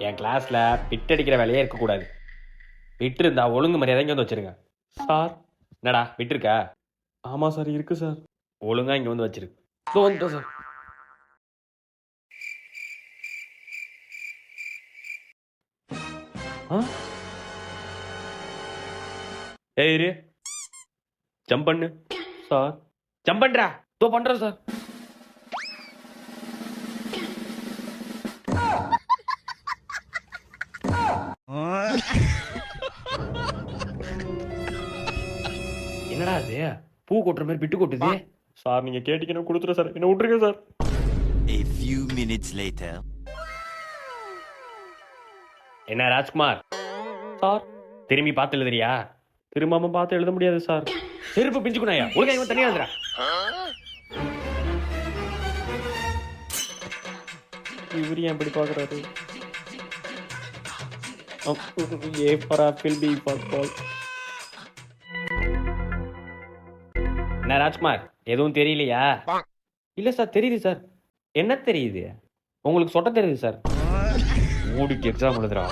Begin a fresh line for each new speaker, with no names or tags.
என் கிளாஸ்ல பிட் அடிக்கிற வேலையே இருக்கக்கூடாது. பிட் இருந்தா ஒழுங்கு மரியாதை இங்க வந்து வச்சிருங்க.
சார்.
என்னடா பிட் இருக்கா?
ஆமாம் சார், இருக்கு சார்.
ஒழுங்கா இங்க வந்து வச்சிரு. இதோ வந்துட்டோம் சார். ஆ? ஏய் இரு. ஜம்ப் பண்ணு.
சார்.
ஜம்ப் பண்றா. இதோ பண்றேன் சார். என்னடா அது? பூ கொட்டுற மாதிரி பிட்டு கொட்டுது.
சார் நீங்கள் கேட்டீங்கன்னா கொடுத்துறேன் சார், என்ன விட்டுருங்க sir.
A few minutes later.
என்ன ராஜ்குமார்,
சார்,
திரும்பி பார்த்து எழுதுறியா?
திரும்பாம பார்த்து எழுத முடியாது சார்.
செருப்பு பிஞ்சுக்குனாயா? ஒழுங்கா இவன் தனியா எழுதுறா.
இவர் ஏன் இப்படி பார்க்குறாரு? A for apple, B for ball.
என்ன ராஜ்குமார், எதுவும் தெரியலையா?
இல்லை சார், தெரியுது சார்.
என்ன தெரியுது?
உங்களுக்கு சொட்ட தெரியுது சார்.
மூடிக்கு எக்ஸாம் எழுதுறா.